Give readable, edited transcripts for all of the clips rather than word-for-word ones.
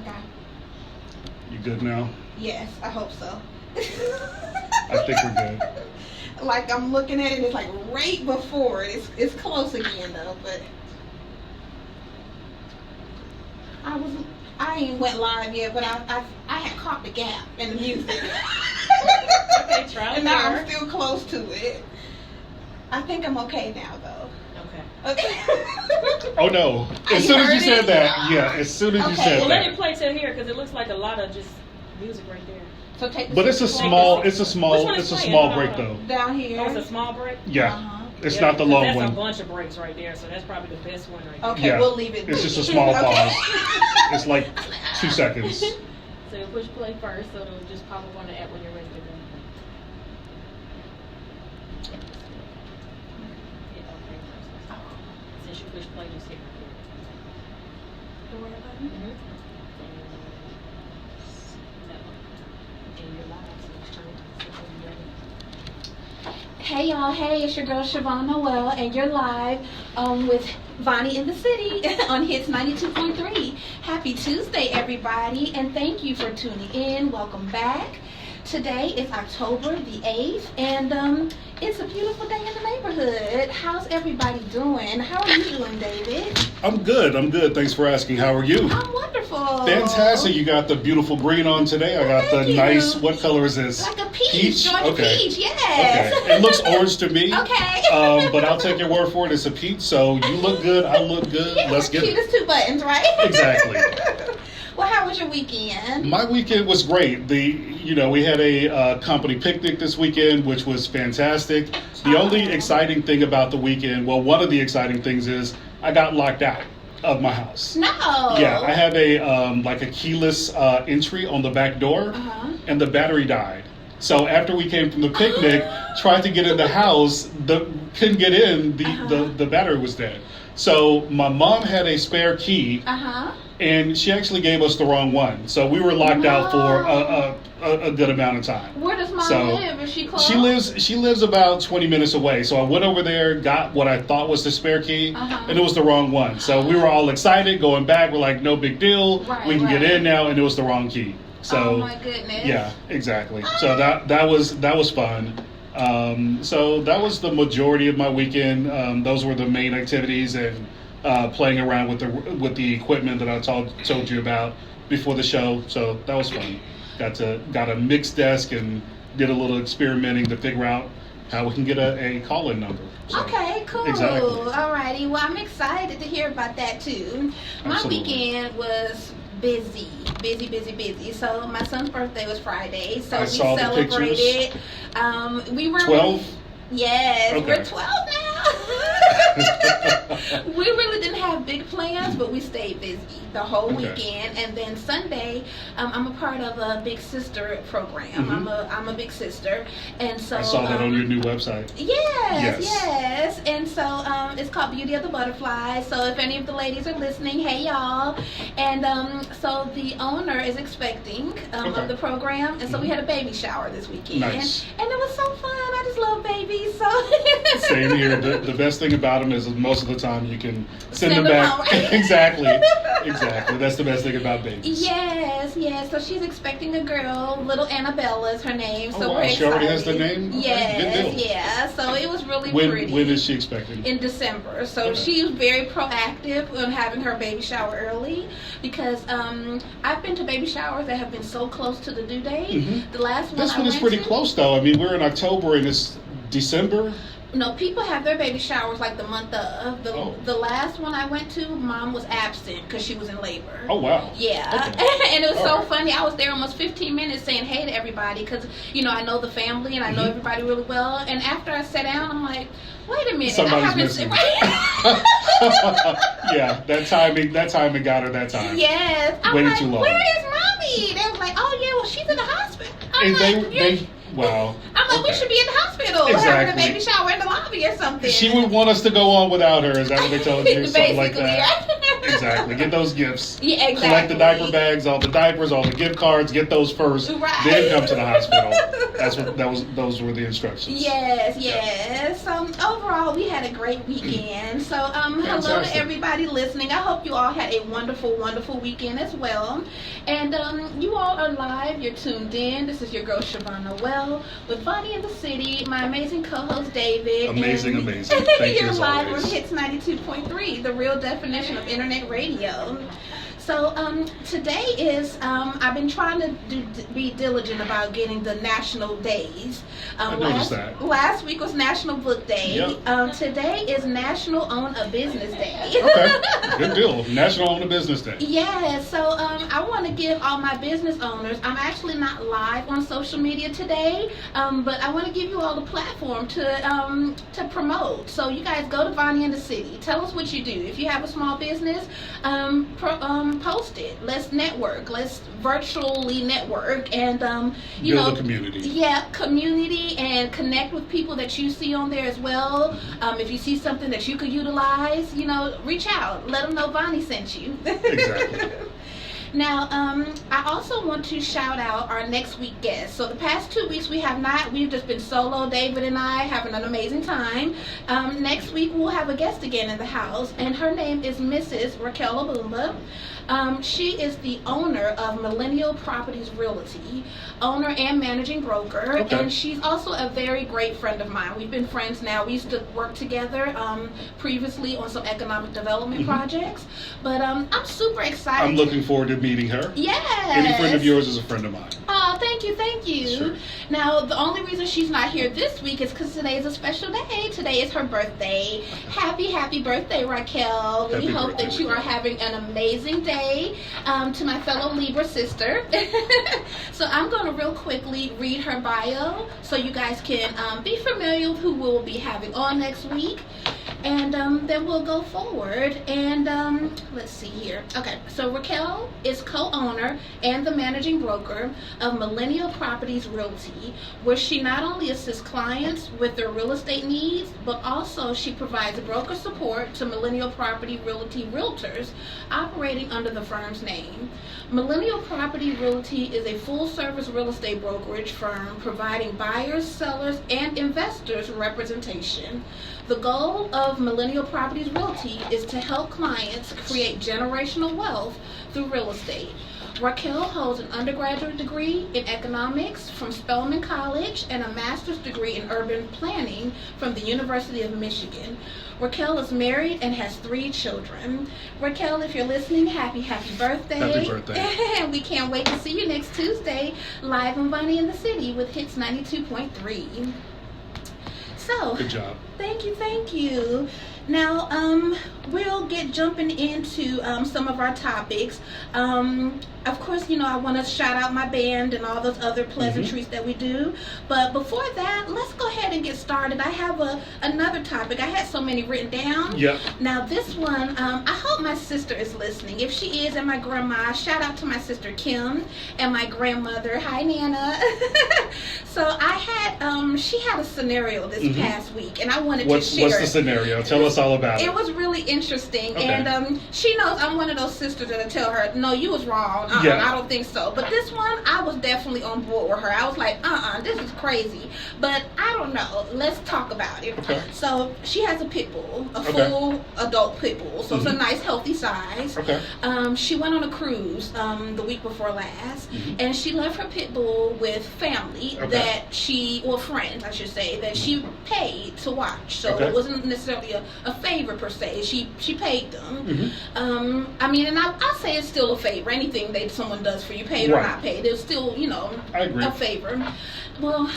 think You good now? yes, I hope so. I think we're good. Like I'm looking at it, it's like right before it. It's close again though, but I ain't went live yet, but I had caught the gap in the music. Okay, try and now I'm still close to it. I think I'm okay now though. Okay. Oh no! As soon as you said that, yeah. As soon as you said Well, that. let it play till here because it looks like a lot of just music right there. So take. The But it's a small break though. Down here. Oh, it's a small break. Yeah. Uh-huh. It's not the long that's one. That's a bunch of breaks right there, so that's probably the best one right there. Okay, Yeah. we'll leave it. It's just a small Okay. pause. It's like 2 seconds. So you push play first, so it'll just pop up on the app when you're ready to go. Yeah, okay, first. Since you push play, just hit record. The word button? Mm-hmm. And you're live, so it's turn so when you're ready. Hey y'all, hey, it's your girl Siobhan Noel, and you're live with Vonnie in the City on Hits 92.3. Happy Tuesday, everybody, and thank you for tuning in. Welcome back. Today is October the 8th, and it's a beautiful day in the neighborhood. How's everybody doing? How are you doing, David? I'm good. Thanks for asking. How are you? I'm wonderful. Fantastic. You got the beautiful green on today. I got Thank the you. nice, what color is this? Like a peach. Georgia Okay. peach, yes. Okay. It looks orange to me. Okay. But I'll take your word for it. It's a peach, so you look good. I look good. Yeah, Let's we're get cute it. as two buttons, right? Exactly. Well, how was your weekend? My weekend was great. We had a company picnic this weekend, which was fantastic. The only exciting thing about the weekend, well, one of the exciting things is I got locked out of my house. No. Yeah, I have a keyless entry on the back door, and the battery died. So after we came from the picnic, tried to get in the house, couldn't get in. The battery was dead. So my mom had a spare key. And she actually gave us the wrong one, so we were locked out for a good amount of time. Where does mom live? Is she close? She lives about 20 minutes away. So I went over there, got what I thought was the spare key, and it was the wrong one. So we were all excited, going back. We're like, no big deal. Right, we can get in now, and it was the wrong key. So oh my goodness. yeah, exactly. So that was fun. So that was the majority of my weekend. Those were the main activities, and playing around with the equipment that I told you about before the show. So that was fun. Got a mixed desk and did a little experimenting to figure out how we can get a call-in number. So, okay, cool. Exactly. Alrighty. Well, I'm excited to hear about that too. My Absolutely. weekend was busy. So my son's birthday was Friday, so we saw the celebrated. We were 12? Yes, Okay. we're 12 now. We really didn't have big plans, but we stayed busy the whole weekend. And then Sunday, I'm a part of a Big Sister program. I'm a Big Sister, and so I saw that on your new website. Yes. And so it's called Beauty of the Butterfly. So if any of the ladies are listening, hey y'all. And so the owner is expecting of the program, and so we had a baby shower this weekend. Nice. And it was so fun. I just love babies. So Same here. The best thing about them is most of the time you can send them them back. home. Exactly. That's the best thing about babies. Yes. So she's expecting a girl. Little Annabella is her name. So wow. we're She excited. already has the name? Okay, Yes. good deal. Yeah. So it was really When pretty. is she expecting? In December. So she was very proactive in having her baby shower early because I've been to baby showers that have been so close to the due date. The last one This I one is went pretty to, close though. I mean, we're in October and it's December. No, people have their baby showers like the month of. The last one I went to, mom was absent because she was in labor. Oh wow. Yeah. Okay. And it was so funny. I was there almost 15 minutes saying hey to everybody because, I know the family and I know everybody really well. And after I sat down, I'm like, wait a minute. Somebody's missing. Yeah, that timing got her that time. Yes. I'm Waited like, too long. where is mommy? They was like, oh yeah, well she's in the hospital. I'm And like, wow. I'm like, we Okay. should be in the hospital having a Exactly. baby shower in the lobby or something. She would want us to go on without her. Is that what they told you? Something like Basically, that. yeah. Exactly. Get those gifts. Yeah, exactly. Collect the diaper bags, all the diapers, all the gift cards. Get those first. Right. Then come to the hospital. Those were the instructions. Yes. Overall, we had a great weekend. So, hello to everybody listening. I hope you all had a wonderful, wonderful weekend as well. And you all are live. You're tuned in. This is your girl Siobhan Noel with Vonnie in the City. My amazing co-host David. Amazing. Thank you You're as live always. on Hits 92.3, the real definition of internet radio. So today is, I've been trying to be diligent about getting the national days. I noticed that. Last week was National Book Day. Yep. Today is National Own a Business Day. Okay, good deal. National Own a Business Day. Yeah, so I want to give all my business owners, I'm actually not live on social media today, but I want to give you all the platform to promote. So you guys go to Vonnie in the City. Tell us what you do. If you have a small business, post it. Let's network. Let's virtually network and build a community. Yeah, community, and connect with people that you see on there as well. If you see something that you could utilize, reach out. Let them know Vonnie sent you. Exactly. Now, I also want to shout out our next week guest. So the past 2 weeks we've just been solo, David and I, having an amazing time. Next week we'll have a guest again in the house, and her name is Mrs. Raquel Abumba. She is the owner of Millennial Properties Realty, owner and managing broker, and she's also a very great friend of mine. We've been friends now. We used to work together previously on some economic development projects, but I'm super excited. I'm looking forward to meeting her. Yes. Any friend of yours is a friend of mine. Oh, thank you. Sure. Now, the only reason she's not here this week is because today is a special day. Today is her birthday. Happy birthday, Raquel. We hope that you are having an amazing day. To my fellow Libra sister. So I'm going to real quickly read her bio so you guys can be familiar with who we'll be having on next week. And then we'll go forward. And let's see here. Okay, so Raquel is co-owner and the managing broker of Millennial Properties Realty, where she not only assists clients with their real estate needs, but also she provides broker support to Millennial Property Realty realtors operating under the firm's name. Millennial Property Realty is a full-service real estate brokerage firm providing buyers, sellers, and investors representation. The goal of Millennial Properties Realty is to help clients create generational wealth through real estate. Raquel holds an undergraduate degree in economics from Spelman College and a master's degree in urban planning from the University of Michigan. Raquel is married and has 3 children. Raquel, if you're listening, happy birthday. Happy birthday. And we can't wait to see you next Tuesday live on Vonnie in the City with Hits 92.3. So, good job. Thank you. Now, we'll get jumping into some of our topics. Of course, I want to shout out my band and all those other pleasantries that we do. But before that, let's go ahead and get started. I have another topic. I had so many written down. Yep. Now, this one, I hope my sister is listening. If she is, and my grandma, shout out to my sister Kim and my grandmother. Hi, Nana. So she had a scenario this past week, and I wanted to share it. What's the scenario? Tell us all about it. It was really interesting, Okay. and she knows I'm one of those sisters that'll tell her, no, you was wrong. Yeah. I don't think so. But this one, I was definitely on board with her. I was like, this is crazy. But I don't know. Let's talk about it. Okay. So she has a pit bull, a full adult pit bull. So it's a nice, healthy size. Okay. She went on a cruise the week before last, and she left her pit bull with family friends, I should say, that she paid to watch. So it wasn't necessarily a favor per se. She paid them. And I say it's still a favor. Anything that someone does for you, paid or not paid, it's still, I agree. a favor. Well,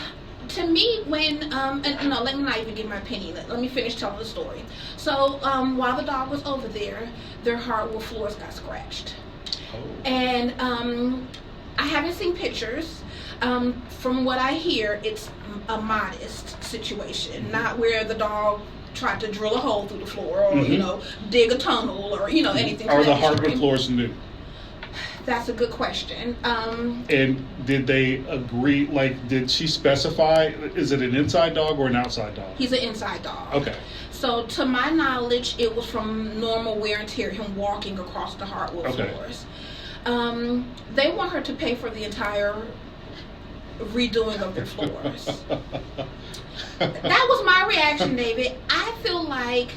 to me, when let me not even give my opinion. Let me finish telling the story. So while the dog was over there, their hardwood floors got scratched. And I haven't seen pictures. From what I hear, it's a modest situation, not where the dog tried to drill a hole through the floor or dig a tunnel or anything. Are the hardwood floors new? That's a good question. And did they agree? Did she specify? Is it an inside dog or an outside dog? He's an inside dog. Okay. So to my knowledge, it was from normal wear and tear, him walking across the hardwood floors. They want her to pay for the entire redoing of their floors. That was my reaction, David. I feel like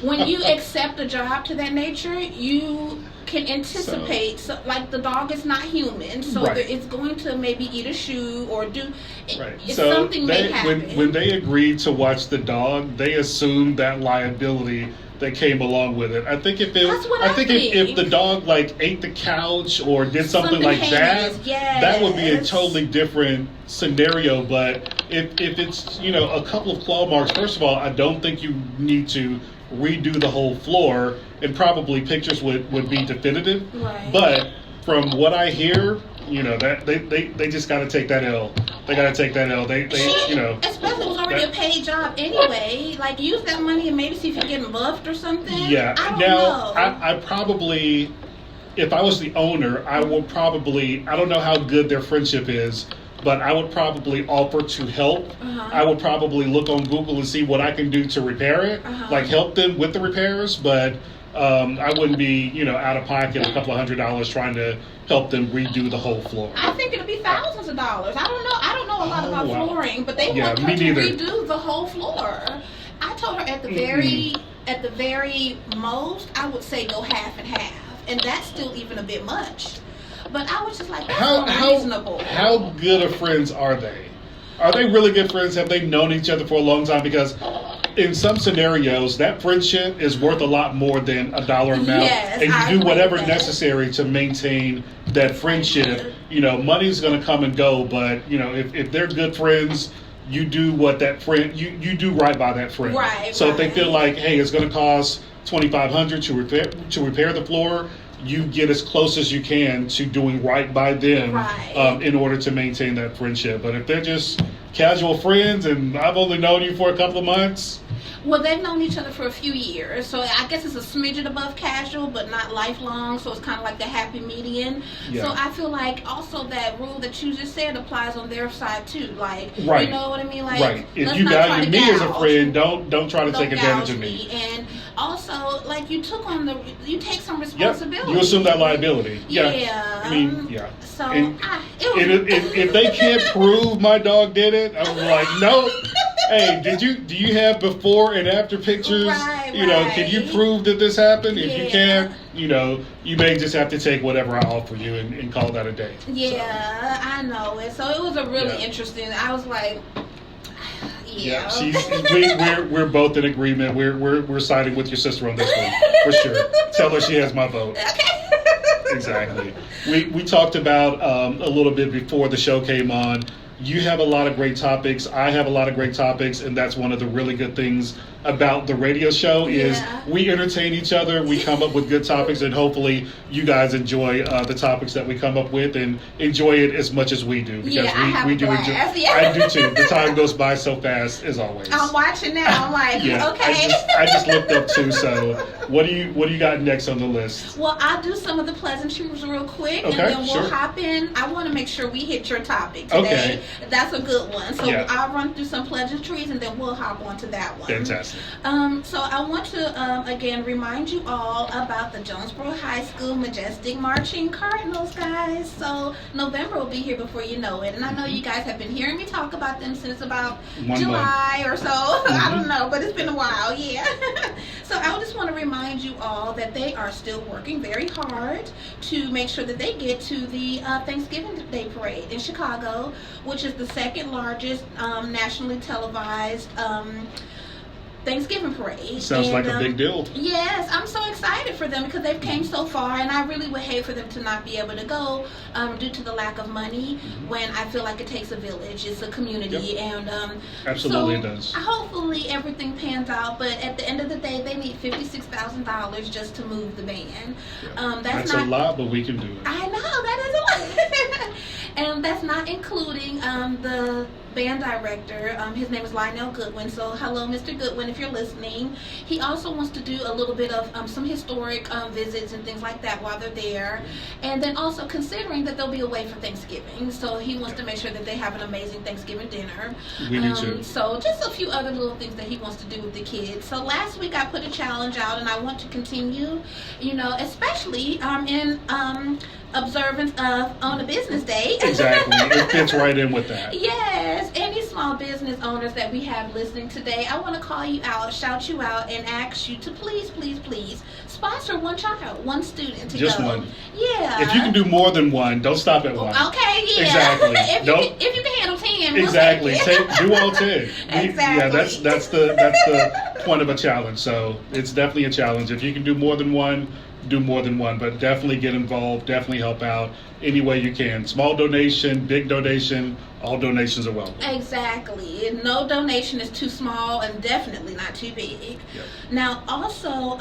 when you accept a job to that nature, you can anticipate, so, like the dog is not human, so right. it's going to maybe eat a shoe or do right. so something may happen. When they agreed to watch the dog, they assumed that liability that came along with it. I think if the dog like ate the couch or did something like heinous, that, yes. that would be a totally different scenario. But if it's a couple of claw marks, first of all, I don't think you need to redo the whole floor, and probably pictures would be definitive. Right. But from what I hear, that they just got to take that L. They got to take that L. They especially it was already a paid job anyway. Like use that money and maybe see if you can get buffed or something. Yeah. I don't know. I probably, if I was the owner, I would probably, I don't know how good their friendship is, but I would probably offer to help. I would probably look on Google and see what I can do to repair it, like help them with the repairs. But I wouldn't be, out of pocket a couple of $100 trying to help them redo the whole floor. I think it'll be thousands of dollars. I don't know a lot about flooring, but they want her to redo the whole floor. I told her at the very most, I would say go half and half, and that's still even a bit much. But I was just like, that's unreasonable. How good of friends are they? Are they really good friends? Have they known each other for a long time? Because in some scenarios, that friendship is worth a lot more than a dollar amount. Yes, and you do whatever necessary to maintain that friendship. Money's going to come and go, but, if they're good friends, you do what that friend, you do right by that friend. Right. So if they feel like, hey, it's going to cost $2,500 to repair the floor, you get as close as you can to doing right by them in order to maintain that friendship. But if they're just casual friends and I've only known you for a couple of months. Well, they've known each other for a few years, so I guess it's a smidgen above casual, but not lifelong, so it's kind of like the happy median. Yeah. So I feel like also that rule that you just said applies on their side too. Like, you know what I mean? Like, right. If you value me as a friend, don't try to take advantage of me. And also, like, you take some responsibility. You assume that liability. Yeah. I mean, yeah. So, if they can't prove my dog did it, I'm like, no. Hey, do you have before and after pictures? Right. Can you prove that this happened? If you can't, you may just have to take whatever I offer you and call that a day. Yeah, so. I know it. So it was a really interesting. I was like, yeah. We're both in agreement. We're siding with your sister on this one for sure. Tell her she has my vote. Okay. Exactly. We talked about a little bit before the show came on. You have a lot of great topics. I have a lot of great topics, and that's one of the really good things about the radio show is we entertain each other. We come up with good topics, and hopefully you guys enjoy the topics that we come up with and enjoy it as much as we do. Because we do enjoy. I do too. The time goes by so fast, as always. I'm watching now. I'm like, okay. I just looked up too. So what do you got next on the list? Well, I'll do some of the pleasantries real quick, and then we'll hop in. I want to make sure we hit your topic today. Okay. That's a good one. So I'll run through some pleasantries, and then we'll hop onto that one. Fantastic. So I want to again remind you all about the Jonesboro High School Majestic Marching Cardinals, guys. So November will be here before you know it, and I know you guys have been hearing me talk about them since about July or so. I don't know, but it's been a while. Yeah. So I just want to remind you all that they are still working very hard to make sure that they get to the Thanksgiving Day Parade in Chicago, which is the second largest nationally televised Thanksgiving parade. Sounds like a big deal. Yes, I'm so excited for them because they've came so far, and I really would hate for them to not be able to go due to the lack of money. When I feel like it takes a village, it's a community, and absolutely it does. Hopefully everything pans out, but at the end of the day, they need $56,000 just to move the band. That's not a lot, but we can do it. I know that is a lot, and that's not including the band director. His name is Lionel Goodwin. So hello, Mr. Goodwin, if you're listening. He also wants to do a little bit of some historic visits and things like that while they're there. And then also considering that they'll be away for Thanksgiving. So he wants to make sure that they have an amazing Thanksgiving dinner. We do too. So just a few other little things that he wants to do with the kids. So last week I put a challenge out, and I want to continue, especially in observance of on a business day Exactly. It fits right in with that. Yes, any small business owners that we have listening today, I want to call you out, shout you out, and ask you to please, please, please sponsor one child, one student to Just go. one. Yeah. If you can do more than one, don't stop at one. Okay, yeah. Exactly. if you can handle 10, we'll Exactly. take it. Do all 10. Exactly. Yeah, that's the point of a challenge. So it's definitely a challenge. If you can do more than one, do more than one. But definitely get involved. Definitely help out any way you can. Small donation, big donation, all donations are welcome. Exactly. No donation is too small and definitely not too big. Yep. Now, also,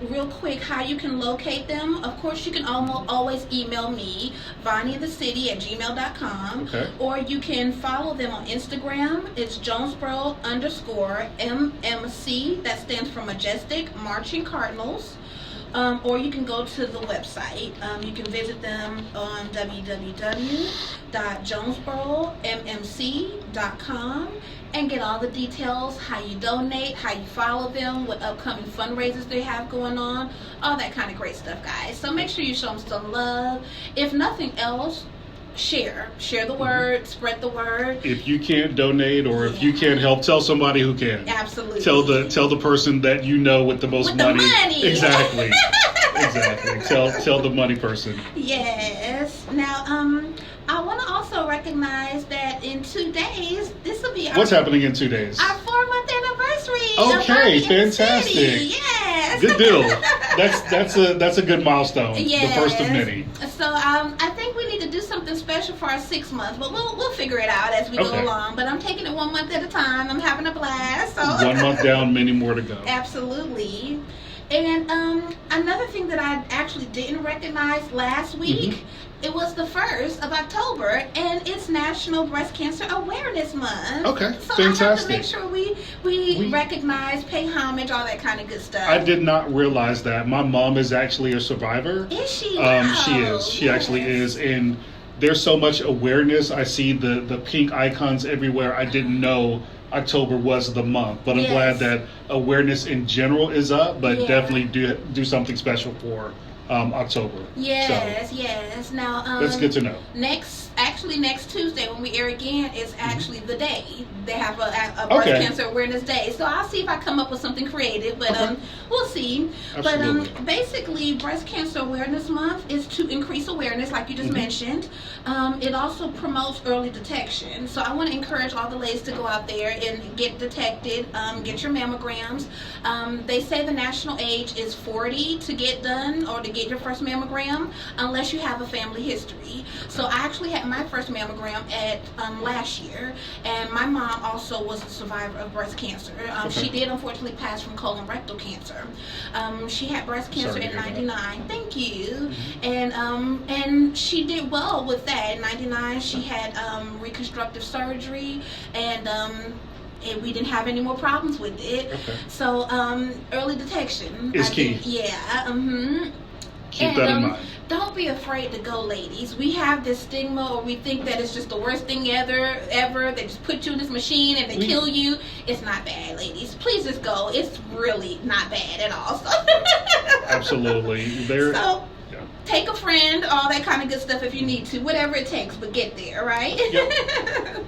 real quick, how you can locate them. Of course, you can always email me, vonnieinthecity@gmail.com. Okay. Or you can follow them on Instagram. It's Jonesboro_MMC. That stands for Majestic Marching Cardinals. Or you can go to the website. You can visit them on www.jonesborommc.com and get all the details, how you donate, how you follow them, what upcoming fundraisers they have going on, all that kind of great stuff, guys. So make sure you show them some love. If nothing else, share the word, spread the word. If you can't donate or if you can't help, tell somebody who can. Absolutely. Tell the person that you know with the most money. The money. Exactly. Exactly. Tell the money person. Yes. Now, I want to also recognize that in 2 days, this will be What's happening in 2 days? Our 4-month anniversary. Okay, of Vonnie In The fantastic. City. Yes. Good deal. That's a good milestone. Yes. The first of many. So I think we need to do something special for our 6 months, but we'll figure it out as we go along. But I'm taking it 1 month at a time. I'm having a blast. So 1 month down, many more to go. Absolutely. And another thing that I actually didn't recognize last week, it was the 1st of October, and it's National Breast Cancer Awareness Month. Okay, so fantastic. I have to make sure we recognize, pay homage, all that kind of good stuff. I did not realize that. My mom is actually a survivor. Is she? Wow. She is. She actually is. And there's so much awareness. I see the pink icons everywhere. I didn't know October was the month, but I'm glad that awareness in general is up, but definitely do something special for October. Yes, so, yes. Now, that's good to know. Next Tuesday when we air again is actually the day. They have a breast cancer awareness day. So I'll see if I come up with something creative, but we'll see. Absolutely. But basically, Breast Cancer Awareness Month is to increase awareness, like you just mentioned. It also promotes early detection. So I want to encourage all the ladies to go out there and get detected, get your mammograms. They say the national age is 40 to get done or to get your first mammogram, unless you have a family history. So I actually had my first mammogram at last year, and my mom also was a survivor of breast cancer. She did unfortunately pass from colorectal cancer. She had breast cancer in '99. Thank you. And she did well with that. In '99, she had reconstructive surgery, and we didn't have any more problems with it. So early detection is key. Keep that in mind. Don't be afraid to go, ladies. We have this stigma, or we think that it's just the worst thing ever. They just put you in this machine and they kill you. It's not bad, ladies. Please just go. It's really not bad at all. So Absolutely. Take a friend, all that kind of good stuff if you need to. Whatever it takes, but get there, right? Yep.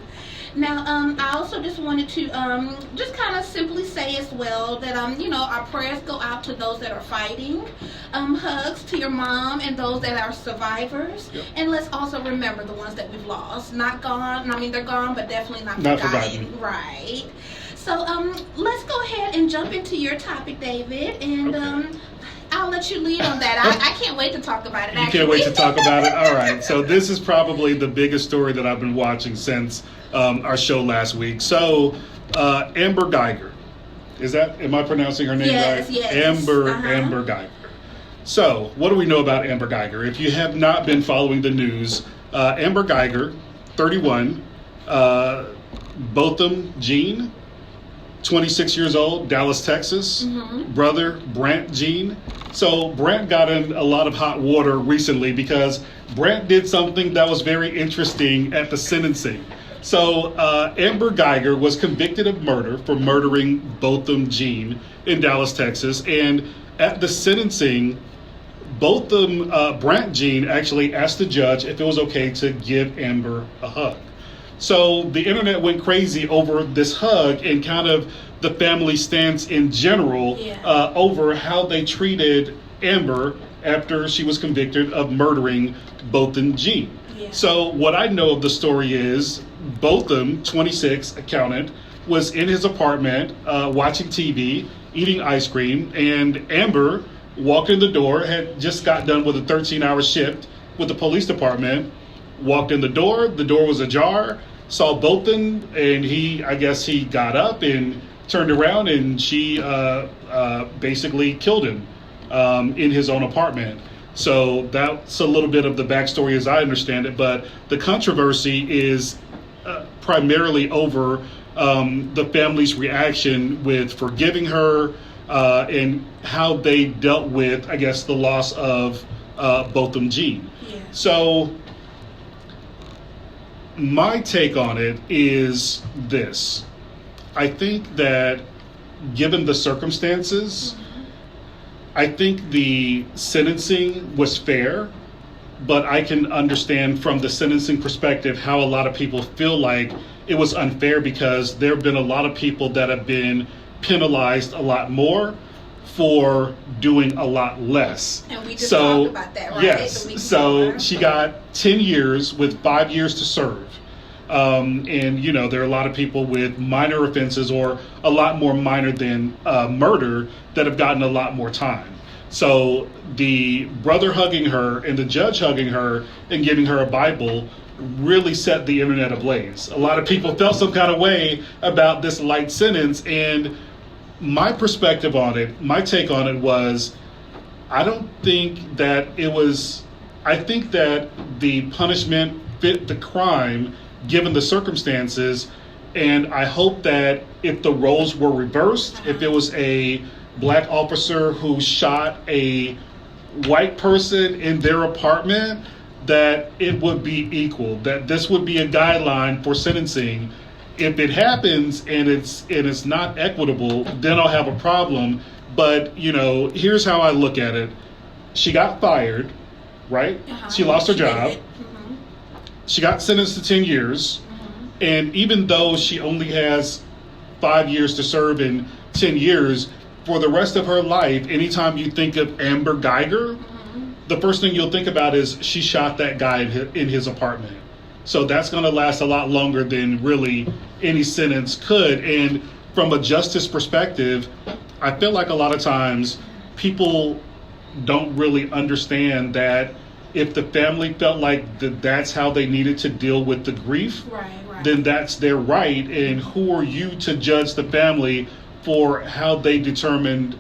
Now, I also just wanted to just kind of simply say as well that, our prayers go out to those that are fighting. Hugs to your mom and those that are survivors. Yep. And let's also remember the ones that we've lost. Not gone. I mean, they're gone, but definitely not forgotten. Right. So let's go ahead and jump into your topic, David. And I'll let you lead on that. I can't wait to talk about it, actually. You can't wait to talk about it? All right. So this is probably the biggest story that I've been watching since our show last week. So Amber Geiger. Am I pronouncing her name right? Yes. Amber Geiger. So what do we know about Amber Geiger? If you have not been following the news, Amber Geiger, 31, Botham Jean, 26 years old, Dallas, Texas. Brother, Brant Jean. So Brant got in a lot of hot water recently because Brant did something that was very interesting at the sentencing. So Amber Geiger was convicted of murder for murdering Botham Jean in Dallas, Texas. And at the sentencing, both of them, Brant and Jean, actually asked the judge if it was okay to give Amber a hug. So the internet went crazy over this hug and kind of the family stance in general over how they treated Amber after she was convicted of murdering Botham and Jean. Yeah. So what I know of the story is Botham, 26, accountant, was in his apartment watching TV, eating ice cream, and Amber walked in the door, had just got done with a 13-hour shift with the police department, walked in the door was ajar, saw Botham, and I guess he got up and turned around, and she basically killed him in his own apartment. So that's a little bit of the backstory as I understand it, but the controversy is primarily over the family's reaction with forgiving her and how they dealt with, I guess, the loss of Botham Jean. Yeah. So my take on it is this. I think that given the circumstances, I think the sentencing was fair, but I can understand from the sentencing perspective how a lot of people feel like it was unfair because there have been a lot of people that have been penalized a lot more for doing a lot less. And we just talked about that, right? Yes. So she got 10 years with 5 years to serve. And, there are a lot of people with minor offenses or a lot more minor than murder that have gotten a lot more time. So the brother hugging her and the judge hugging her and giving her a Bible really set the internet ablaze. A lot of people felt some kind of way about this light sentence, and my perspective on it, my take on it was, I don't think that it was, I think that the punishment fit the crime given the circumstances, and I hope that if the roles were reversed, if it was a black officer who shot a white person in their apartment, that it would be equal, that this would be a guideline for sentencing. If it happens and it's not equitable, then I'll have a problem. But, here's how I look at it. She got fired, right? She lost her job. She got sentenced to 10 years. And even though she only has 5 years to serve in 10 years, for the rest of her life, anytime you think of Amber Geiger, the first thing you'll think about is she shot that guy in his apartment. So that's going to last a lot longer than really any sentence could. And from a justice perspective, I feel like a lot of times people don't really understand that if the family felt like that's how they needed to deal with the grief, then that's their right. And who are you to judge the family for how they determined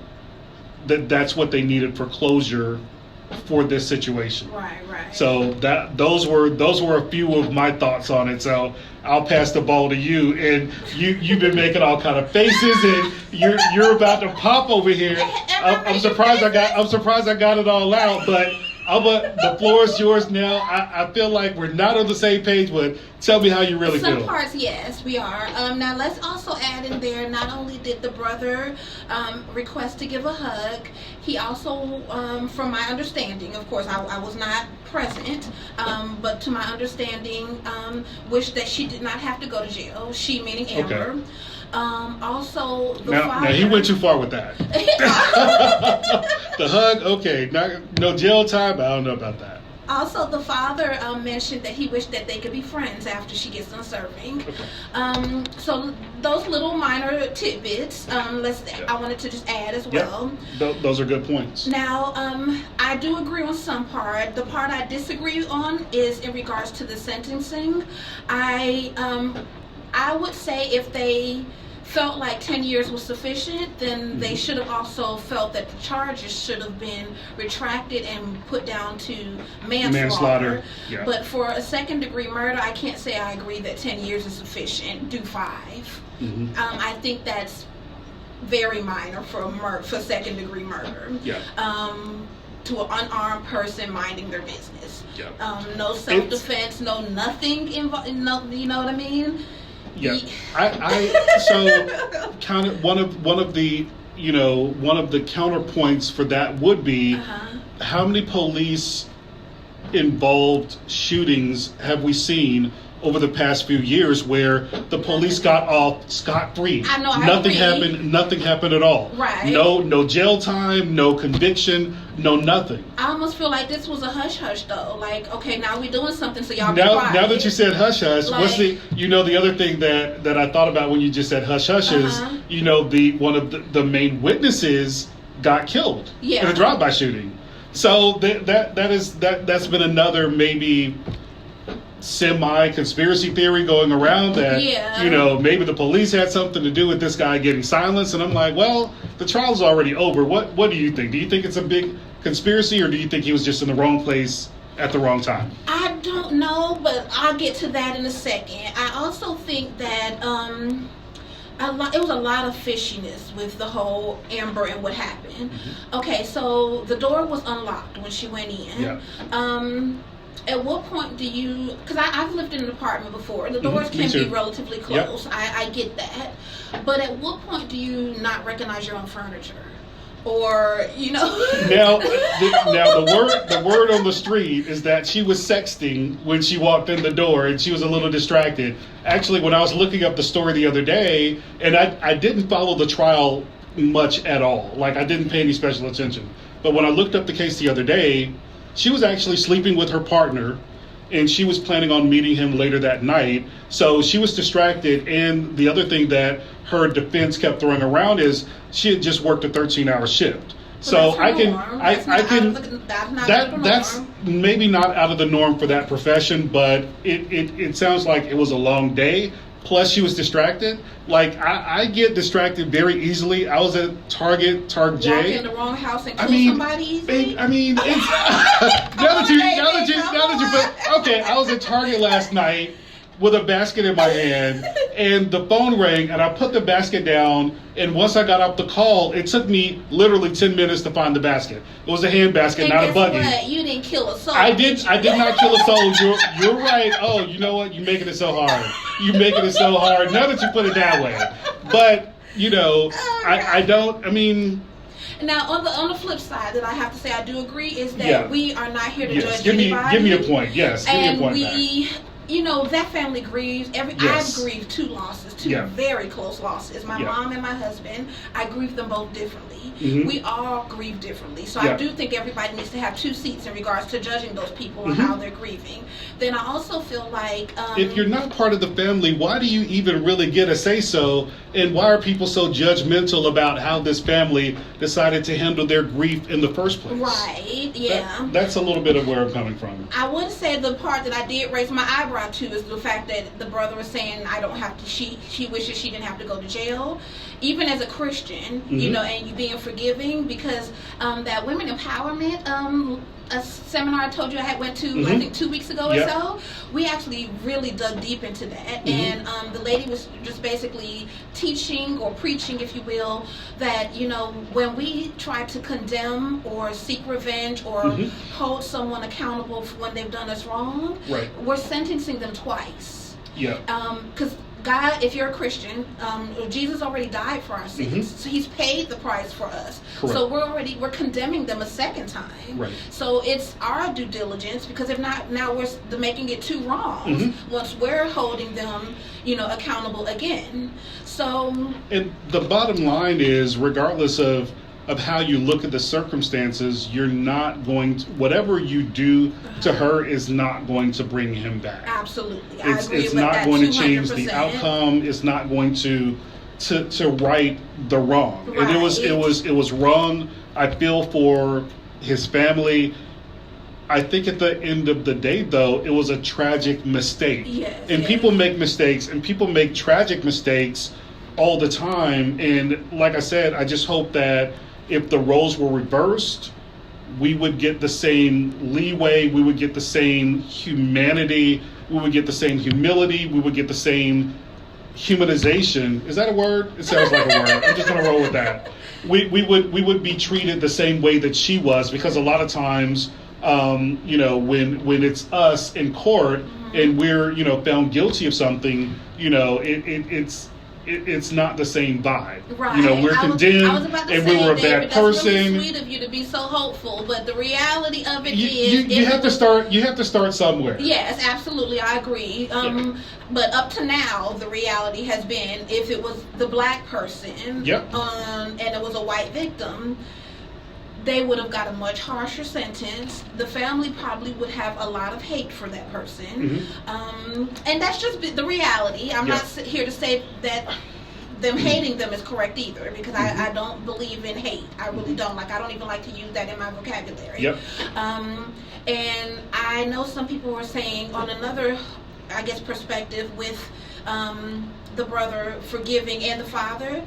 that that's what they needed for closure for this situation? Right. So those were a few of my thoughts on it. So I'll pass the ball to you, and you've been making all kind of faces, and you're about to pop over here. I'm surprised I got it all out, but the floor is yours now. I feel like we're not on the same page, but tell me how you really feel. Some parts, yes, we are. Now, let's also add in there, not only did the brother request to give a hug, he also, from my understanding, of course, I was not present, but to my understanding, wished that she did not have to go to jail. She, meaning Amber. Okay. Also, the now he went too far with that. The hug, okay. No jail time, I don't know about that. Also, the father mentioned that he wished that they could be friends after she gets done serving. Okay. So those little minor tidbits, I wanted to just add as well. Those are good points. Now, I do agree on some part. The part I disagree on is in regards to the sentencing. I would say if they felt like 10 years was sufficient, then they should have also felt that the charges should have been retracted and put down to manslaughter. Yeah. But for a second-degree murder, I can't say I agree that 10 years is sufficient. Do 5. I think that's very minor for second-degrry murder. Yeah. To an unarmed person minding their business. Yeah. No self-defense, no nothing involved. No, you know what I mean? Yeah, so kind of one of the counterpoints for that would be how many police involved shootings have we seen over the past few years where the police got off scot-free? I know, I nothing agree. happened. Nothing happened at all. Right. No jail time. No conviction. No nothing. I almost feel like this was a hush hush though. Like, okay, now we're doing something, so y'all be Now quiet. that you said hush hush, what's Like- the other thing that I thought about when you just said hush hush is one of the main witnesses got killed in a drive-by shooting. So that's been another maybe semi-conspiracy theory going around that maybe the police had something to do with this guy getting silenced. And I'm like, well, the trial's already over. What do you think? Do you think it's a big conspiracy, or do you think he was just in the wrong place at the wrong time? I don't know, but I'll get to that in a second. I also think that it was a lot of fishiness with the whole Amber and what happened. Mm-hmm. Okay, so the door was unlocked when she went in. Yeah. At what point do you, because I've lived in an apartment before, the doors Me can too. be relatively close. Yep. I get that. But at what point do you not recognize your own furniture? Or, Now the word on the street is that she was sexting when she walked in the door, and she was a little distracted. Actually, when I was looking up the story the other day, and I didn't follow the trial much at all. Like, I didn't pay any special attention. But when I looked up the case the other day, she was actually sleeping with her partner, and she was planning on meeting him later that night. So she was distracted, and the other thing that her defense kept throwing around is she had just worked a 13-hour shift. So that's maybe not out of the norm for that profession, but it sounds like it was a long day. Plus, she was distracted. Like, I get distracted very easily. I was at Target J. Walk in the wrong house and kill somebody easily? It's I was at Target last night with a basket in my hand, and the phone rang, and I put the basket down, and once I got off the call, it took me literally 10 minutes to find the basket. It was a hand basket, not a buggy. What? You didn't kill a soul. I did not kill a soul. You're right. Oh, you know what? You're making it so hard. You're making it so hard. Now that you put it that way. But, Now, on the flip side, that I have to say I do agree is that we are not here to judge anybody. Give me a point. Yes, give me a point back. That family grieves. I've grieved two losses, two very close losses. My mom and my husband, I grieve them both differently. Mm-hmm. We all grieve differently. So I do think everybody needs to have two seats in regards to judging those people and how they're grieving. Then I also feel like... if you're not part of the family, why do you even really get a say-so? And why are people so judgmental about how this family decided to handle their grief in the first place? Right, yeah. That's a little bit of where I'm coming from. I would say the part that I did raise my eyebrow to is the fact that the brother was saying I don't have to, she wishes she didn't have to go to jail. Even as a Christian, and you being forgiving, because that women empowerment a seminar I told you I went to, I think 2 weeks ago or so, we actually really dug deep into that. And the lady was just basically teaching or preaching, if you will, that, when we try to condemn or seek revenge or hold someone accountable for when they've done us wrong, we're sentencing them twice. Yeah. Because God, if you're a Christian, Jesus already died for our sins. So He's paid the price for us. Correct. So we're condemning them a second time. Right. So it's our due diligence, because if not, now we're making it two wrongs once we're holding them, accountable again. So. And the bottom line is, regardless of how you look at the circumstances, you're not going to, whatever you do to her is not going to bring him back. Absolutely. It's not going to change the outcome. It's not going to right the wrong. Right. And it was wrong. I feel for his family. I think at the end of the day, though, it was a tragic mistake. Yes, and people make mistakes, and people make tragic mistakes all the time. And like I said, I just hope that if the roles were reversed, we would get the same leeway, we would get the same humanity, we would get the same humility, we would get the same humanization. Is that a word? It sounds like a word. I'm just going to roll with that. We would be treated the same way that she was, because a lot of times, when it's us in court and we're, found guilty of something, it's it's not the same vibe. Right. You know, we're condemned, I was about to and say, we were a bad David, person. That's really sweet of you to be so hopeful, but the reality of it you have to start. You have to start somewhere. Yes, absolutely, I agree. But up to now, the reality has been if it was the black person, Yep. And it was a white victim, they would have got a much harsher sentence. The family probably would have a lot of hate for that person. And that's just the reality. I'm not here to say that them hating them is correct either, because I don't believe in hate. I really don't. Like, I don't even like to use that in my vocabulary. Yep. And I know some people were saying on another, I guess, perspective with the brother forgiving and the father,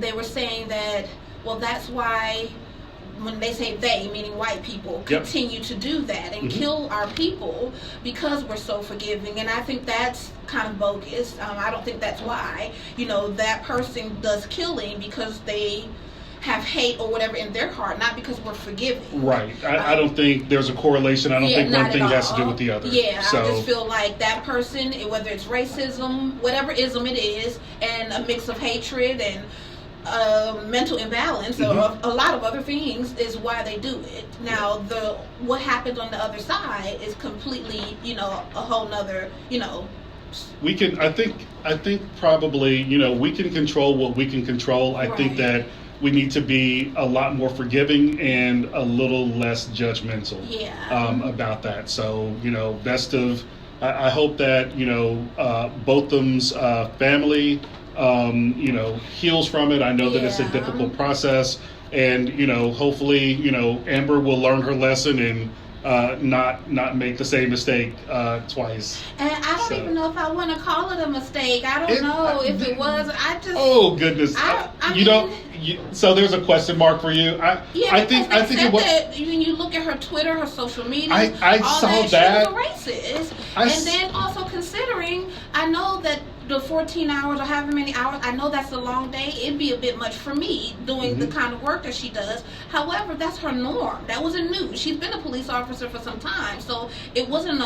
they were saying that, well, that's why when they say they, meaning white people, continue to do that and kill our people because we're so forgiving. And I think that's kind of bogus. I don't think that's why. You know, that person does killing because they have hate or whatever in their heart, not because we're forgiving. Right. I don't think there's a correlation. I don't think one thing has to do with the other. Yeah, so I just feel like that person, whether it's racism, whatever ism it is, and a mix of hatred and mental imbalance or a lot of other things is why they do it. Now, what happens on the other side is completely, a whole nother, We can, I think probably, we can control what we can control. I think that we need to be a lot more forgiving and a little less judgmental about that. So, best of, I hope that, Botham's family, heals from it. I know that it's a difficult process, and hopefully, Amber will learn her lesson and not make the same mistake twice. And I don't even know if I want to call it a mistake. I don't know if it was. I just. Oh goodness! So there's a question mark for you. I think it was. When you look at her Twitter, her social media, I saw that. She was a racist, then also considering, I know that the 14 hours or however many hours, I know that's a long day. It'd be a bit much for me doing the kind of work that she does. However, that's her norm. That wasn't new. She's been a police officer for some time, so it wasn't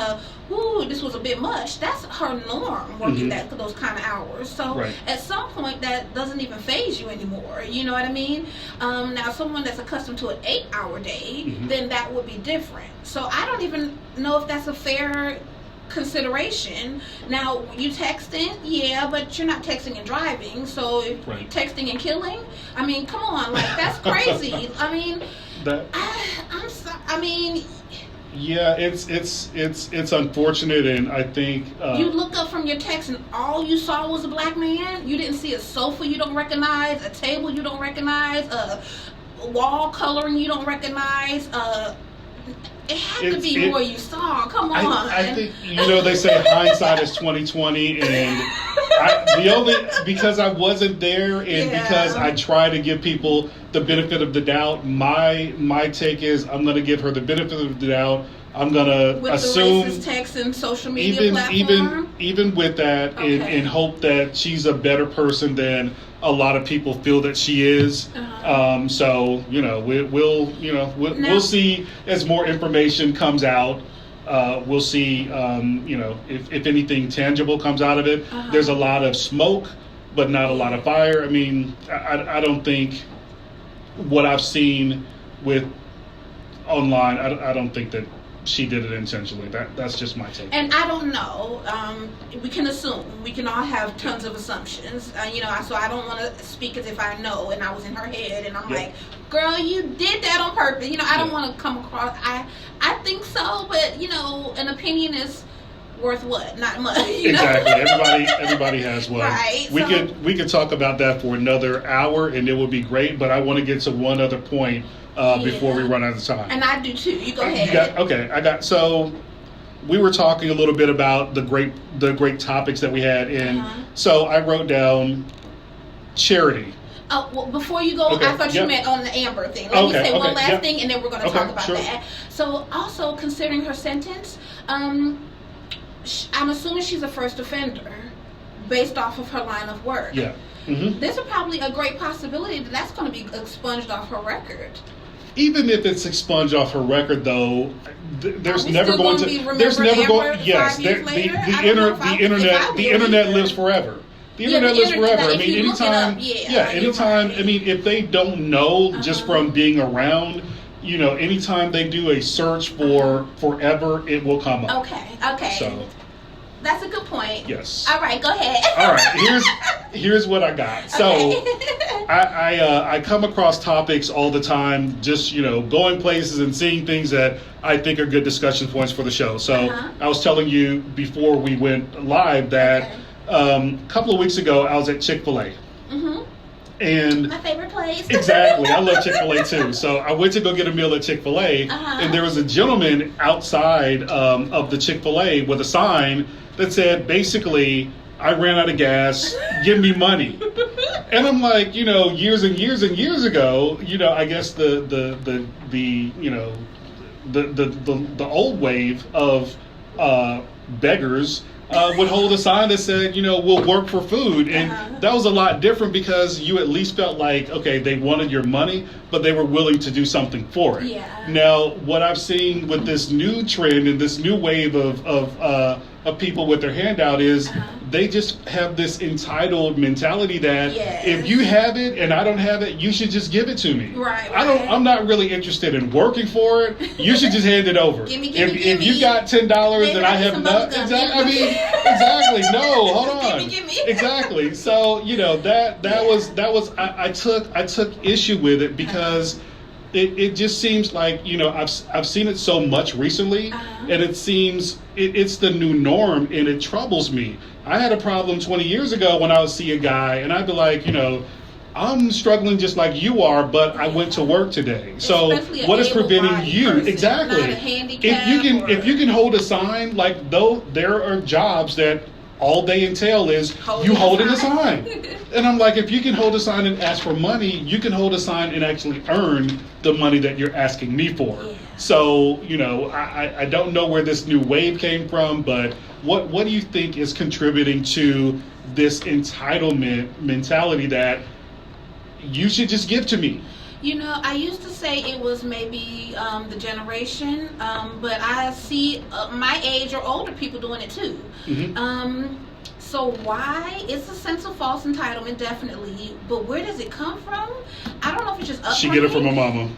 this was a bit much. That's her norm, working those kind of hours. So at some point, that doesn't even faze you anymore. You know what I mean? Now, someone that's accustomed to an 8-hour day, then that would be different. So I don't even know if that's a fair consideration. Now, you texting, but you're not texting and driving. So if texting and killing, I mean, come on, like, that's crazy. I mean, I'm sorry. I mean, yeah, it's unfortunate, and I think you look up from your text and all you saw was a black man. You didn't see a sofa you don't recognize, a table you don't recognize, a wall coloring you don't recognize, it had to be more you saw. Come on. I think they say hindsight is 20/20, and because I wasn't there, and because I try to give people the benefit of the doubt. My take is I'm going to give her the benefit of the doubt. I'm going to assume with the racist text and social media platform, even with that, and hope that she's a better person than a lot of people feel that she is. So we'll see as more information comes out. We'll see if anything tangible comes out of it. There's a lot of smoke, but not a lot of fire. I mean, I don't think what I've seen with online. I don't think that she did it intentionally. That's just my take. And I don't know. We can assume. We can all have tons of assumptions. So I don't want to speak as if I know and I was in her head and I'm like, girl, you did that on purpose. I don't want to come across. I think so, but an opinion is worth what? Not much. Exactly. Everybody has one. Right. We could talk about that for another hour and it would be great. But I want to get to one other point. Before we run out of time. And I do too. You go ahead. So we were talking a little bit about the great topics that we had, and so I wrote down charity. Oh, well, before you go, I thought you meant on the Amber thing. Let me say one last thing, and then we're going to talk about that. So also considering her sentence, I'm assuming she's a first offender based off of her line of work. Yeah. There's probably a great possibility that that's going to be expunged off her record. Even if it's expunged off her record, though, there's never going to. There's never going. Yes, the internet lives forever. The internet lives forever. I mean, anytime. Anytime. I mean, if they don't know just from being around, anytime they do a search for forever, it will come up. Okay. So that's a good point. yes. All right, go ahead. All right. Here's what I got. So I come across topics all the time, just going places and seeing things that I think are good discussion points for the show. So I was telling you before we went live that a couple of weeks ago I was at Chick-fil-A. And my favorite place. Exactly. I love Chick-fil-A too. So I went to go get a meal at Chick-fil-A, and there was a gentleman outside of the Chick-fil-A with a sign that said, basically, I ran out of gas, give me money. And I'm like, years and years and years ago, I guess the old wave of beggars would hold a sign that said, we'll work for food. And that was a lot different because you at least felt like, okay, they wanted your money, but they were willing to do something for it. Yeah. Now, what I've seen with this new trend and this new wave of people with their hand out is they just have this entitled mentality that if you have it and I don't have it, you should just give it to me. Right. I'm not really interested in working for it. You should just hand it over. If you got $10 and I have nothing, exactly. No, hold on. Give me. Exactly. So I took issue with it because it just seems like I've seen it so much recently, and it seems it's the new norm, and it troubles me. I had a problem 20 years ago when I would see a guy, and I'd be like, I'm struggling just like you are, but I went to work today. So what is preventing you? Person, exactly. not a handicap if you can hold a sign, like though there are jobs that all they entail is you holding a sign. And I'm like, if you can hold a sign and ask for money, you can hold a sign and actually earn the money that you're asking me for. Yeah. So, I don't know where this new wave came from, but what do you think is contributing to this entitlement mentality that you should just give to me? I used to say it was maybe the generation, but I see my age or older people doing it too. So why? It's a sense of false entitlement, definitely. But where does it come from? I don't know if it's just upbringing. She get it from her mama.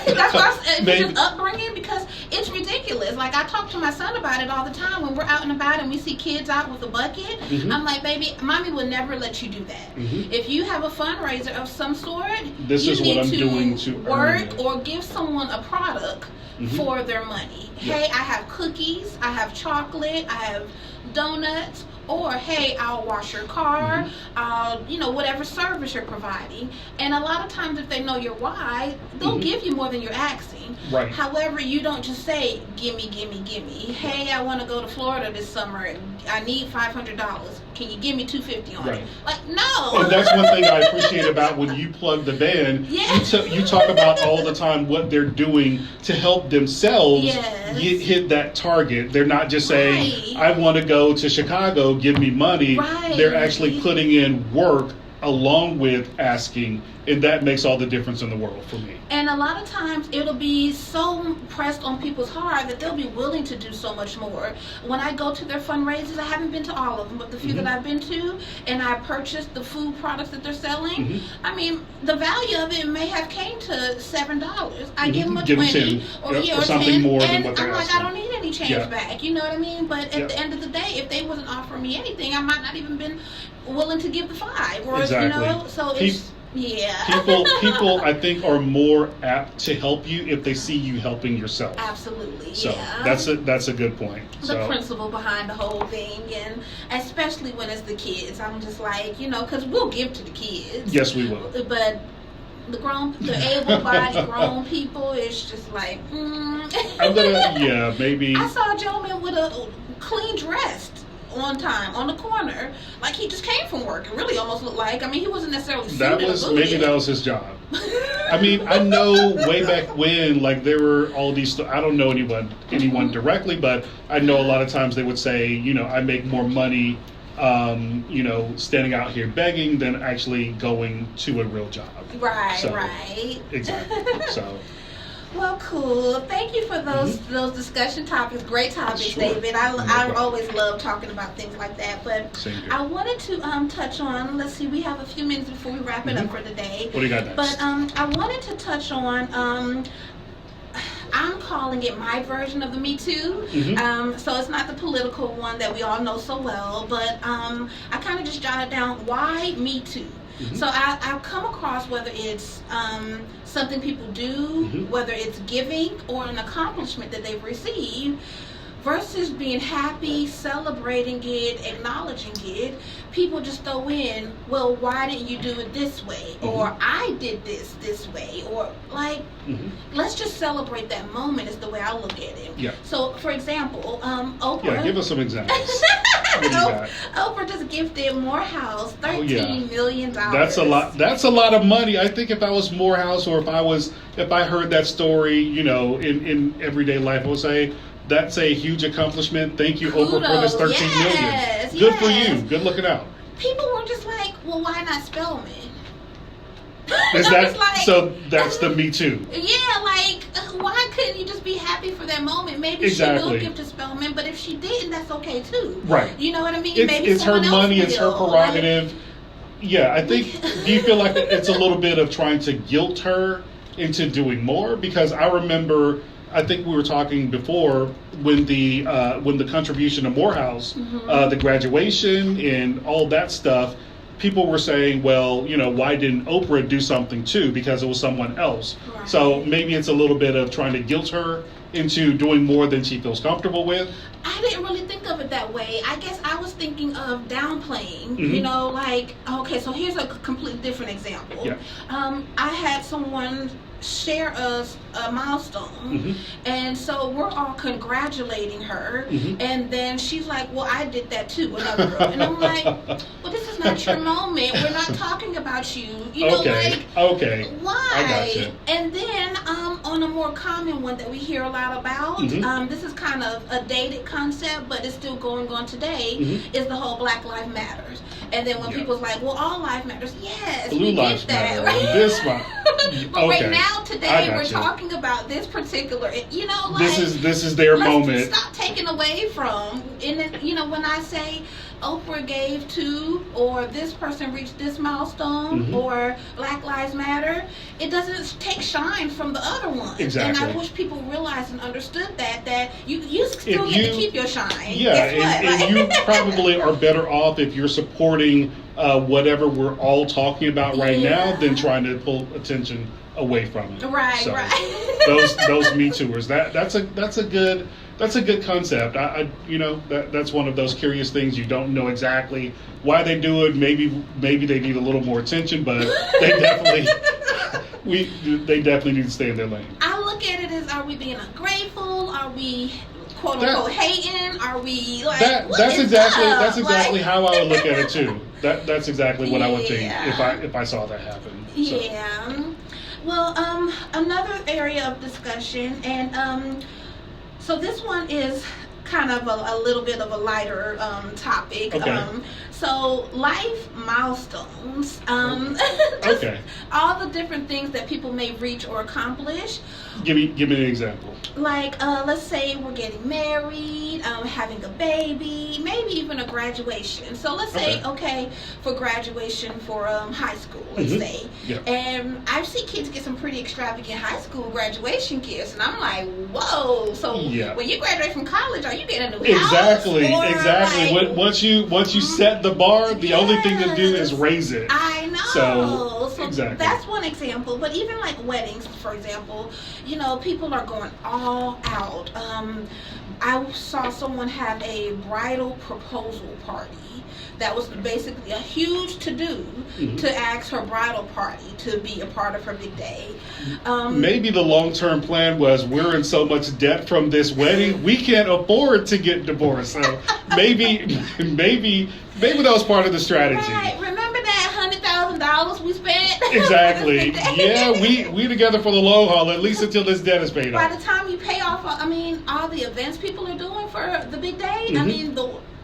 That's what I said. It's just upbringing because it's ridiculous. Like I talk to my son about it all the time when we're out and about and we see kids out with a bucket. I'm like, baby, mommy would never let you do that. If you have a fundraiser of some sort, this is what I'm doing to work or give someone a product for their money. Hey, I have cookies, I have chocolate, I have donuts. Or, hey, I'll wash your car, whatever service you're providing. And a lot of times if they know your why, they'll give you more than you're asking. Right. However, you don't just say, gimme. Hey, I want to go to Florida this summer. I need $500. Can you give me $250 on it? Like, no. And that's one thing I appreciate about when you plug the band. You talk about all the time what they're doing to help themselves hit that target. They're not just saying, I want to go to Chicago, give me money. They're actually putting in work along with asking, and that makes all the difference in the world for me. And a lot of times it'll be so pressed on people's heart that they'll be willing to do so much more. When I go to their fundraisers, I haven't been to all of them, but the few that I've been to, and I purchased the food products that they're selling, I mean, the value of it may have came to $7. I give them a 20 or something 10, more than and what they're I'm like, asking. I don't need any change back. You know what I mean? But at the end of the day, if they wasn't offering me anything, I might not even been willing to give the $5. Or so it's people I think are more apt to help you if they see you helping yourself. Absolutely. So that's a good point. The principle behind the whole thing, and especially when it's the kids, I'm just like, because we'll give to the kids. Yes, we will. But the able-bodied grown people, it's just like, maybe. I saw a gentleman with a clean dressed on time on the corner, like he just came from work. It really almost looked like, he wasn't necessarily maybe that was his job. I know way back when, like there were all these. I don't know anyone directly, but I know a lot of times they would say, I make more money, standing out here begging than actually going to a real job. Right. Exactly. So. Well, cool. Thank you for those discussion topics. Great topics, Sure. David. I problem. always love talking about things like that. But Same here. I wanted to touch on. Let's see, we have a few minutes before we wrap it up for the day. What do you got next? But I wanted to touch on. I'm calling it my version of the Me Too. So it's not the political one that we all know so well, but I kind of just jotted down why Me Too. So I've come across whether it's something people do, whether it's giving or an accomplishment that they've received, versus being happy, celebrating it, acknowledging it. People just throw in, well, why didn't you do it this way? Or I did this way. Or like, let's just celebrate that moment is the way I look at it. Yeah. So, for example, Oprah. Yeah, give us some examples. What do you got? Oprah just gifted Morehouse $13 million. That's a lot. That's a lot of money. I think if I was Morehouse, or if I heard that story, you know, in everyday life, I would say that's a huge accomplishment. Thank you, Oprah, for this 13 million. Good for you. Good looking out. People were just like, well, why not Spellman? Is that so? That's the Me Too. Yeah, like why couldn't you just be happy for that moment? Maybe she will give to Spellman, but if she didn't, that's okay too. Right. You know what I mean? It's her money. It's her prerogative. Yeah, I think. Do you feel like it's a little bit of trying to guilt her into doing more? Because I remember, I think we were talking before when the contribution to Morehouse, the graduation and all that stuff. People were saying, well, you know, why didn't Oprah do something too? Because it was someone else. Right. So maybe it's a little bit of trying to guilt her into doing more than she feels comfortable with. I didn't really think of it that way. I guess I was thinking of downplaying, you know, like, okay, so here's a completely different example. Yeah. I had someone share a milestone, and so we're all congratulating her, and then she's like, well, I did that too, another girl. And I'm like, well, this is not your moment. We're not talking about you. You know, like, why? I gotcha. And then on a more common one that we hear a lot about, this is kind of a dated concept, but it's still going on today, is the whole Black Lives Matters. And then when people's like, well, all life matters. Yes, Blue we lives get that. matter. Right? This one. But right now, today, we're talking about this particular, you know, like, this is their moment. Stop taking away from, and you know, when I say Oprah gave to, or this person reached this milestone, or Black Lives Matter, it doesn't take shine from the other one. Exactly. And I wish people realized and understood that you still get to keep your shine. Yeah, and you probably are better off if you're supporting whatever we're all talking about right now than trying to pull attention away from it. Right, so, right. those Me Tooers. That's a good concept. I you know, that's one of those curious things. You don't know exactly why they do it. Maybe they need a little more attention, but they definitely they definitely need to stay in their lane. I look at it as, are we being ungrateful? Are we quote unquote hating? Are we like that's exactly how I would look at it too. That's exactly what I would think if I saw that happen. So. Yeah. Well, another area of discussion, and so this one is kind of a little bit of a lighter topic. Okay. So life milestones, just all the different things that people may reach or accomplish. Give me an example. Like, let's say we're getting married, having a baby, maybe even a graduation. So let's say, for graduation for high school, let's say. Yep. And I see kids get some pretty extravagant high school graduation gifts, and I'm like, whoa. So when you graduate from college, are you getting a new house? Exactly. Like, once you set the bar, the only thing to do is raise it. I know. So exactly. That's one example. But even like weddings, for example, you know, people are going all out. I saw someone have a bridal proposal party that was basically a huge to-do to ask her bridal party to be a part of her big day. Maybe the long-term plan was, we're in so much debt from this wedding, we can't afford to get divorced. So maybe that was part of the strategy. Right. Remember that $100,000 we spent? Exactly. Yeah, we together for the long haul, at least until this debt is paid off. By the time you pay off, all the events people are doing for the big day,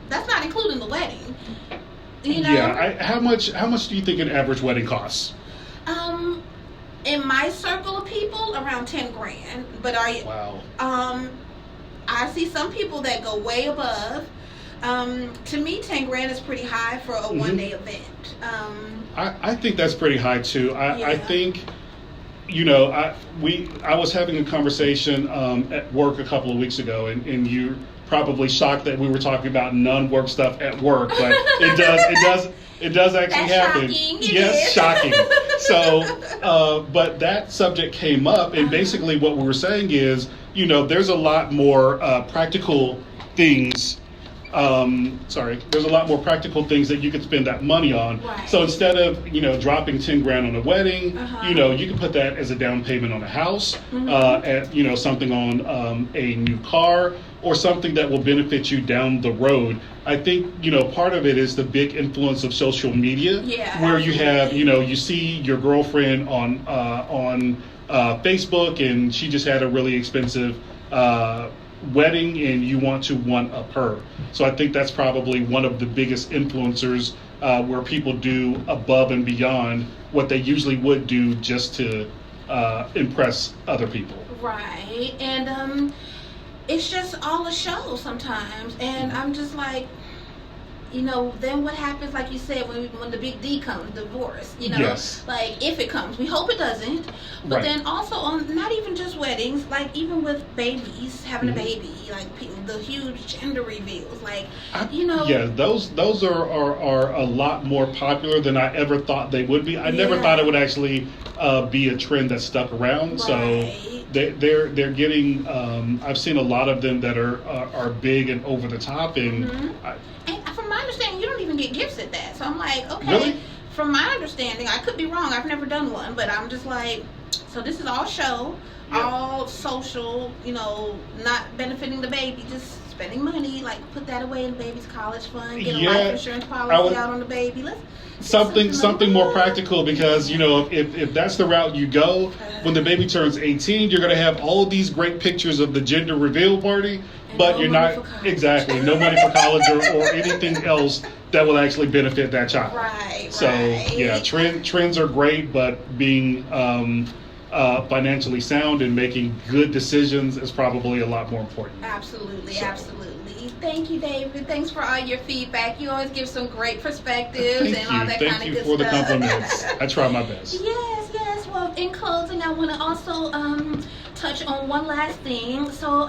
that's not including the wedding. You know? Yeah. How much do you think an average wedding costs? in my circle of people, around 10 grand. But Wow. I see some people that go way above. To me, 10 grand is pretty high for a one-day event. I think that's pretty high too. I think, I was having a conversation at work a couple of weeks ago, and you probably shocked that we were talking about non-work stuff at work, but it does actually happen. Shocking. Yes, shocking. So, but that subject came up, and basically what we were saying is, there's a lot more practical things. There's a lot more practical things that you could spend that money on. Right. So instead of, dropping 10 grand on a wedding, you can put that as a down payment on a house, something on a new car, or something that will benefit you down the road. I think, part of it is the big influence of social media, where you have, you see your girlfriend on Facebook, and she just had a really expensive wedding, and you want to one up her. So I think that's probably one of the biggest influencers, where people do above and beyond what they usually would do just to impress other people. Right. And it's just all a show sometimes, and I'm just like, then what happens, like you said, when the big D comes, divorce, Yes. like if it comes, we hope it doesn't, but Right. then also on not even just weddings, like even with babies, having a baby, like the huge gender reveals, like, Yeah, those are a lot more popular than I ever thought they would be. I never thought it would actually be a trend that stuck around. Right. So they're getting. I've seen a lot of them that are big and over the top, and And from my understanding, you don't even get gifts at that. So I'm like, okay. Really? From my understanding, I could be wrong. I've never done one, but I'm just like, so this is all show, all social, not benefiting the baby, just spending money. Like, put that away in the baby's college fund, get a life insurance policy out on the baby. Let's something more practical, because if that's the route you go, when the baby turns 18, you're going to have all of these great pictures of the gender reveal party, but no you're money not for college. Exactly no money for college or anything else that will actually benefit that child. Right. So yeah, trends are great, but being financially sound and making good decisions is probably a lot more important. Absolutely. Thank you, David. Thanks for all your feedback. You always give some great perspectives and all that kind of good stuff. Thank you for the compliments. I try my best. Yes. Well, in closing, I want to also touch on one last thing. So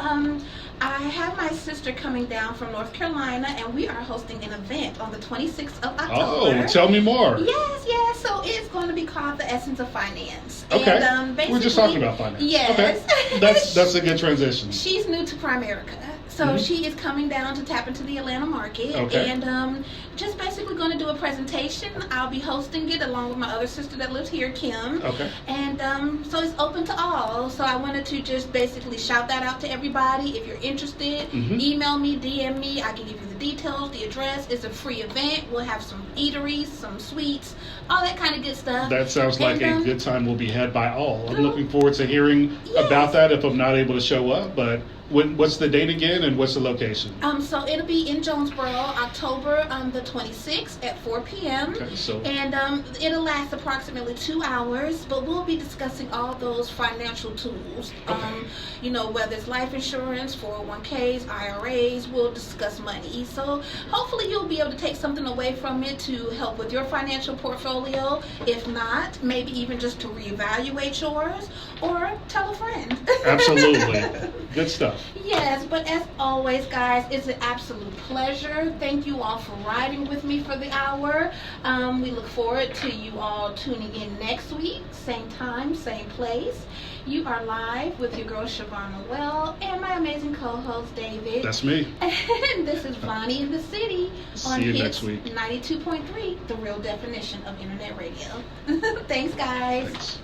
I have my sister coming down from North Carolina, and we are hosting an event on the 26th of October. Oh, tell me more. Yes. So it's going to be called The Essence of Finance. Okay. And, we're just talking about finance. Yes. Okay. That's a good transition. She's new to Primerica. So she is coming down to tap into the Atlanta market, and just basically going to do a presentation. I'll be hosting it along with my other sister that lives here, Kim. Okay. And so it's open to all. So I wanted to just basically shout that out to everybody. If you're interested, email me, DM me. I can give you the details, the address. It's a free event. We'll have some eateries, some sweets, all that kind of good stuff. That sounds like a good time will be had by all. I'm looking forward to hearing about that if I'm not able to show up, but what's the date again, and what's the location? So it'll be in Jonesboro, October the 26th at 4 p.m. Okay, And it'll last approximately 2 hours, but we'll be discussing all those financial tools. Whether it's life insurance, 401ks, IRAs, we'll discuss money. So hopefully you'll be able to take something away from it to help with your financial portfolio. If not, maybe even just to reevaluate yours, or tell a friend. Absolutely. Good stuff. Yes, but as always, guys, it's an absolute pleasure. Thank you all for riding with me for the hour. We look forward to you all tuning in next week, same time, same place. You are live with your girl Siobhan Noel and my amazing co-host David. That's me. And this is Vonnie in the City on See you Hits next week. 92.3, the real definition of internet radio. Thanks, guys. Thanks.